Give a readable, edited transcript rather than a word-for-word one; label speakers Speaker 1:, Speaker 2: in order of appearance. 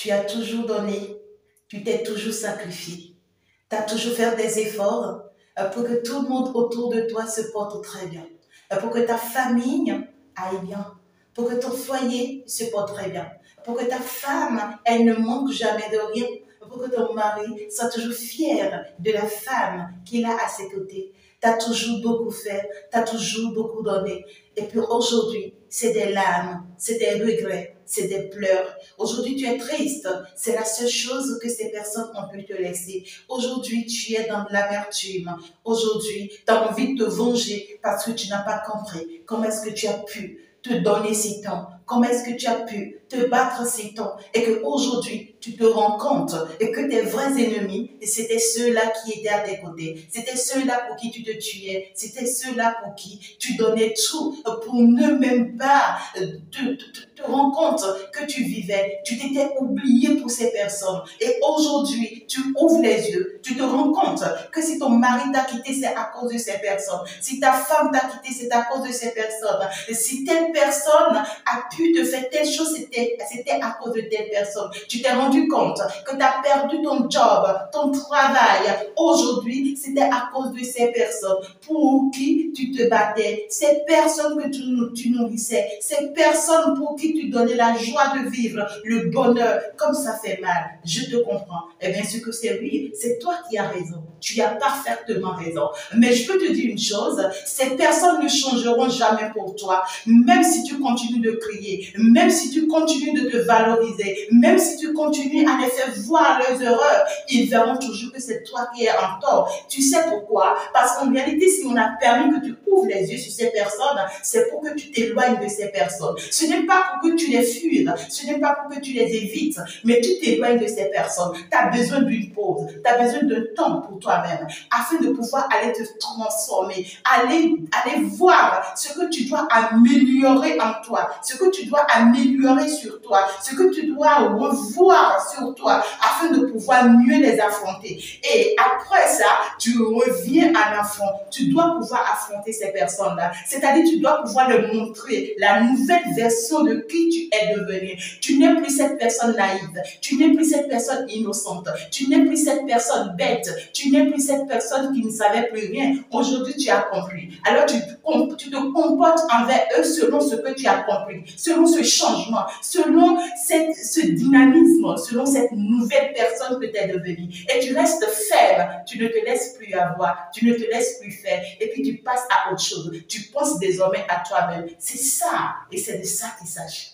Speaker 1: Tu as toujours donné, tu t'es toujours sacrifié. Tu as toujours fait des efforts pour que tout le monde autour de toi se porte très bien, pour que ta famille aille bien, pour que ton foyer se porte très bien, pour que ta femme, elle ne manque jamais de rien, pour que ton mari soit toujours fier de la femme qu'il a à ses côtés. Tu as toujours beaucoup fait, tu as toujours beaucoup donné. Et puis aujourd'hui, c'est des larmes, c'est des regrets, c'est des pleurs. Aujourd'hui, tu es triste. C'est la seule chose que ces personnes ont pu te laisser. Aujourd'hui, tu es dans de l'amertume. Aujourd'hui, tu as envie de te venger parce que tu n'as pas compris comment est-ce que tu as pu te donner ces temps, comment est-ce que tu as pu te battre ces temps et qu'aujourd'hui, tu te rends compte et que tes vrais ennemis, c'était ceux-là qui étaient à tes côtés, c'était ceux-là pour qui tu te tuais, c'était ceux-là pour qui tu donnais tout pour ne même pas te rendre compte que tu vivais, tu t'étais oublié pour ces personnes et aujourd'hui, tu ouvres les yeux, tu te rends compte que si ton mari t'a quitté, c'est à cause de ces personnes, si ta femme t'a quitté, c'est à cause de ces personnes, si telle personne a pu te faire telle chose, c'était à cause de telle personne. Tu t'es rendu compte que tu as perdu ton job, ton travail. Aujourd'hui, c'était à cause de ces personnes pour qui tu te battais, ces personnes que tu nourrissais, ces personnes pour qui tu donnais la joie de vivre, le bonheur. Comme ça fait mal, je te comprends. Eh bien, ce que c'est oui, c'est toi qui as raison. Tu as parfaitement raison. Mais je peux te dire une chose, ces personnes ne changeront jamais pour toi. Même si tu continues de crier, même si tu continues de te valoriser, même si tu continues à les faire voir leurs erreurs, ils verront toujours que c'est toi qui es en tort. Tu sais pourquoi? Parce qu'en réalité, si on a permis que tu ouvres les yeux sur ces personnes, c'est pour que tu t'éloignes de ces personnes. Ce n'est pas pour que tu les fuis, ce n'est pas pour que tu les évites, mais tu t'éloignes de ces personnes. Tu as besoin d'une pause, tu as besoin d'un temps pour toi-même, afin de pouvoir aller te transformer, aller voir ce que tu dois améliorer en toi, ce que tu dois améliorer sur toi, ce que tu dois revoir sur toi, afin de pouvoir mieux les affronter. Et après ça, tu reviens à l'enfant. Tu dois pouvoir affronter ces personnes-là. C'est-à-dire, tu dois pouvoir leur montrer la nouvelle version de qui tu es devenu. Tu n'es plus cette personne naïve. Tu n'es plus cette personne innocente. Tu n'es plus cette personne bête. Tu n'es plus cette personne qui ne savait plus rien. Aujourd'hui, tu as compris. Alors, tu te comportes envers eux selon ce que tu as compris, selon ce changement, selon ce dynamisme, selon cette nouvelle personne que tu es devenue. Et tu restes faible, tu ne te laisses plus avoir, tu ne te laisses plus faire, et puis tu passes à autre chose. Tu penses désormais à toi-même. C'est ça, et c'est de ça qu'il s'agit.